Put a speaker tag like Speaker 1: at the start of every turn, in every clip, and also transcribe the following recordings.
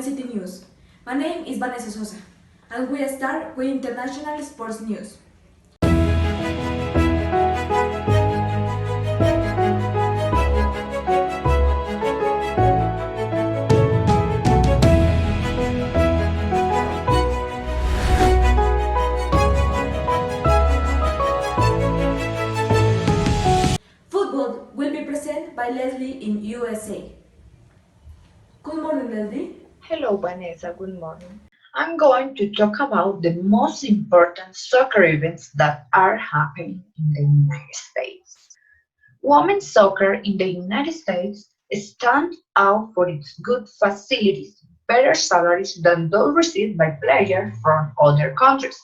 Speaker 1: Open City News. My name is Vanessa Sosa, and we start with international sports news. Football will be presented by Leslie in USA. Good morning, Leslie.
Speaker 2: Hello, Vanessa. Good morning. I'm going to talk about the most important soccer events that are happening in the United States. Women's soccer in the United States stands out for its good facilities, better salaries than those received by players from other countries,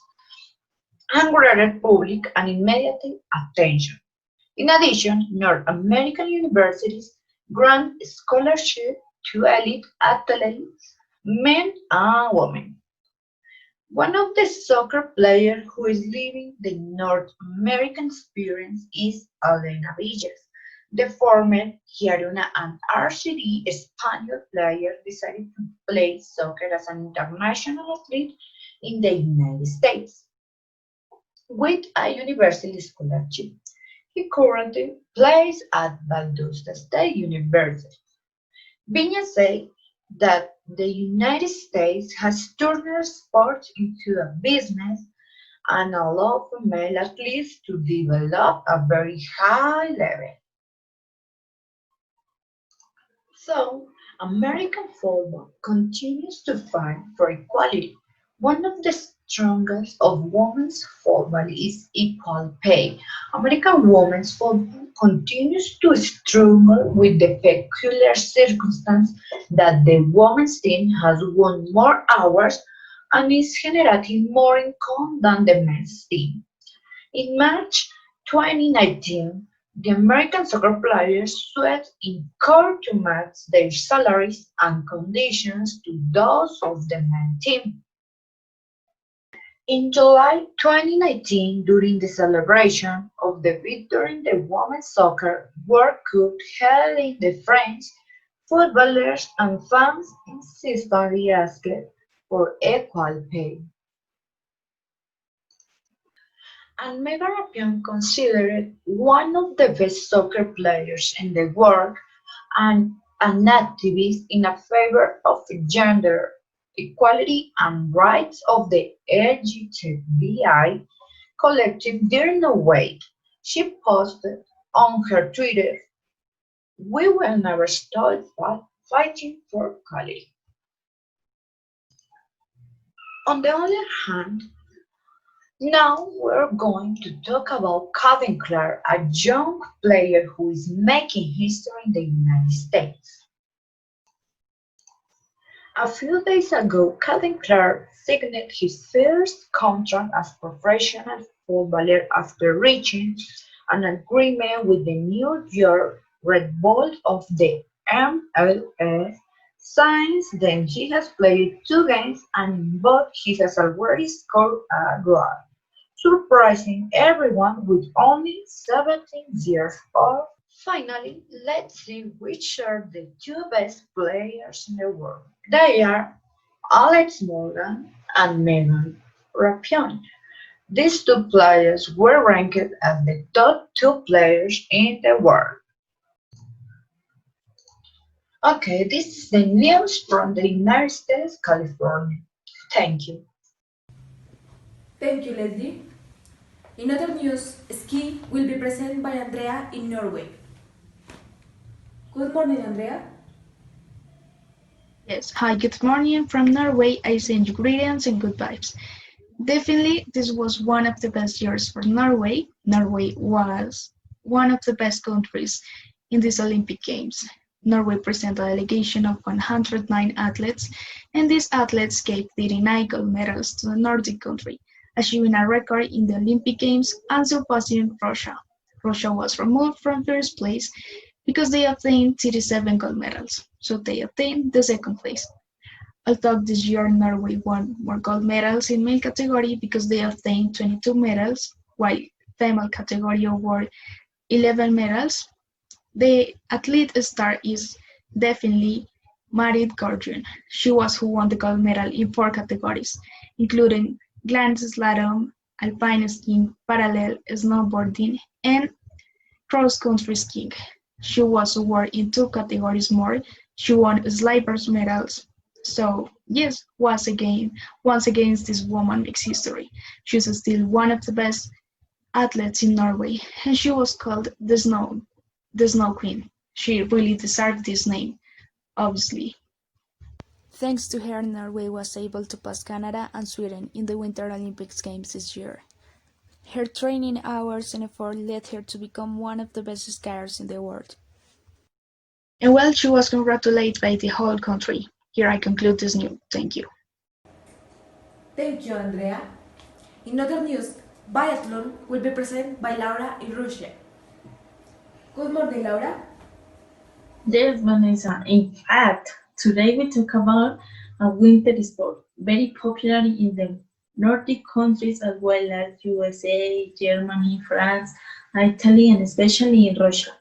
Speaker 2: and greater public and immediate attention. In addition, North American universities grant scholarships to elite athletes, men and women. One of the soccer players who is living the North American experience is Elena Villas. The former Girona and RCD Spaniard player decided to play soccer as an international athlete in the United States with a university scholarship. He currently plays at Valdosta State University. Viña said that the United States has turned sports into a business and allowed female athletes to develop a very high level. So, American football continues to fight for equality. One of the strongest of women's football is equal pay. American women's football continues to struggle with the peculiar circumstance that the women's team has won more hours and is generating more income than the men's team. In March 2019, the American soccer players sued in court to match their salaries and conditions to those of the men's team. In July 2019, during the celebration of the victory in the Women's Soccer World Cup held in the French, footballers and fans insistently asked for equal pay. And Megan Rapinoe, considered one of the best soccer players in the world and an activist in a favor of gender equality and rights of the LGBTI collective during the week. She posted on her Twitter, "We will never stop fighting for equality." On the other hand, now we're going to talk about Calvin Clark, a young player who is making history in the United States. A few days ago, Calvin Clark signed his first contract as professional footballer after reaching an agreement with the New York Red Bulls of the MLS. Since then, he has played 2 games, and in both he has already scored a goal, surprising everyone with only 17 years old. Finally, let's see which are the two best players in the world. They are Alex Morgan and Megan Rapinoe. These two players were ranked as the top two players in the world. Okay, this is the news from the United States, California. Thank you.
Speaker 1: Thank you, Leslie. In other news, ski will be presented by Andrea in Norway. Good morning, Andrea.
Speaker 3: Yes, hi, good morning from Norway. I send you greetings and good vibes. Definitely, this was one of the best years for Norway. Norway was one of the best countries in these Olympic Games. Norway presented a delegation of 109 athletes, and these athletes gave 39 gold medals to the Nordic country, achieving a record in the Olympic Games and surpassing Russia. Russia was removed from first place because they obtained 37 gold medals, so they obtained the second place. Although this year Norway won more gold medals in male category because they obtained 22 medals, while female category awarded 11 medals, the athlete star is definitely Marit Gordon. She was who won the gold medal in 4 categories, including glide slalom, alpine skiing, parallel snowboarding, and cross-country skiing. She was awarded in 2 categories more. She won silver medals. So yes, once again, this woman makes history. She's still one of the best athletes in Norway, and she was called the Snow Queen. She really deserved this name, obviously.
Speaker 4: Thanks to her, Norway was able to pass Canada and Sweden in the Winter Olympics Games this year. Her training hours and effort led her to become one of the best skiers in the world.
Speaker 3: And well, she was congratulated by the whole country. Here I conclude this news. Thank you.
Speaker 1: Thank you, Andrea. In other news, biathlon will be presented by Laura Irushe. Good morning, Laura.
Speaker 5: Yes, Vanessa. In fact, today we talk about a winter sport very popular in the Nordic countries as well as USA, Germany, France, Italy, and especially in Russia.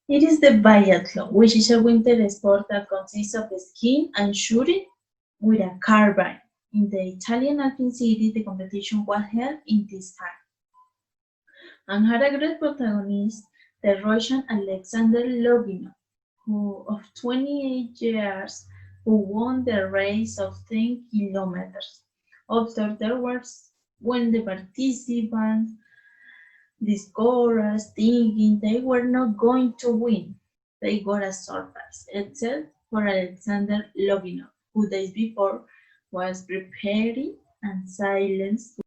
Speaker 5: It is the biathlon, which is a winter sport that consists of skiing and shooting with a carbine. In the Italian Alpine city, the competition was held in this time and had a great protagonist, the Russian Alexander Loginov, who of 28 years, who won the race of 10 kilometers. Afterwards, when the participants discovered thinking they were not going to win, they got a surprise, except for Alexander Loginov, who days before was preparing and silenced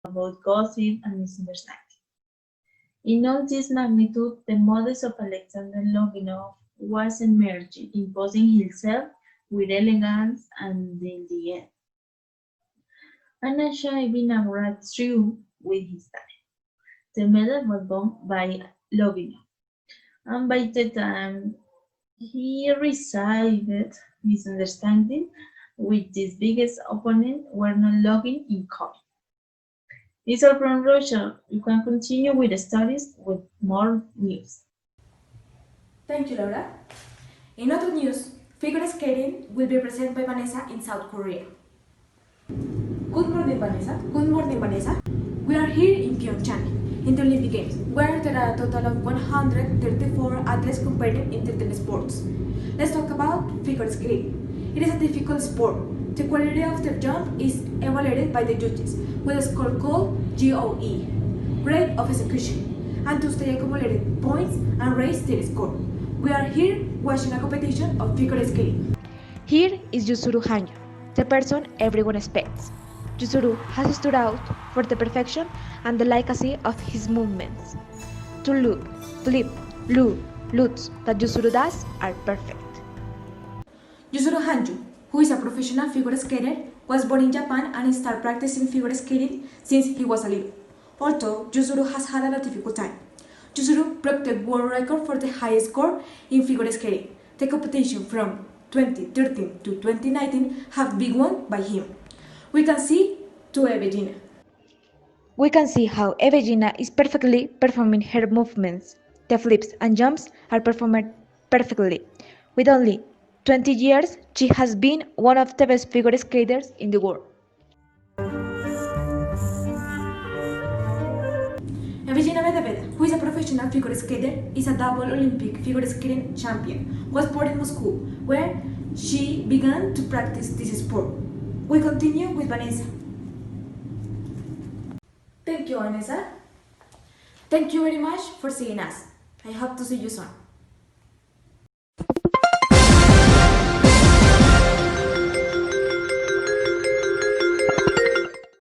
Speaker 5: about gossip and misunderstanding. In all this magnitude, the modest of Alexander Loginov was emerging, imposing himself with elegance and in the end, and achieving a breakthrough with his time. The medal was won by Loginov, and by the time he received misunderstanding with his biggest opponent were not logging in common. These are from Russia. You can continue with the studies with more news.
Speaker 1: Thank you, Laura. In other news, figure skating will be presented by Vanessa in South Korea. Good morning, Vanessa. Good morning, Vanessa. We are here in Pyeongchang in the Olympic Games, where there are a total of 134 athletes competing in 13 sports. Let's talk about figure skating. It is a difficult sport. The quality of the jump is evaluated by the judges with a score called GOE, grade of execution, and to stay accumulated points and raise their score. We are here watching a competition of figure skating.
Speaker 6: Here is Yuzuru Hanyu, the person everyone expects. Yuzuru has stood out for the perfection and delicacy of his movements. To loop, flip, loop, loops that Yuzuru does are perfect.
Speaker 1: Yuzuru Hanyu, who is a professional figure skater, was born in Japan and started practicing figure skating since he was a little. Although Yuzuru has had a difficult time. Yuzuru broke the world record for the highest score in figure skating. The competition from 2013 to 2019 have been won by him. We can see to Evegina.
Speaker 6: We can see how Evegina is perfectly performing her movements. The flips and jumps are performed perfectly. With only 20 years, she has been one of the best figure skaters in the world.
Speaker 1: Evgenia Medvedev, who is a professional figure skater, is a double Olympic figure skating champion, was born in Moscow, where she began to practice this sport. We continue with Vanessa. Thank you, Vanessa. Thank you very much for seeing us. I hope to see you soon.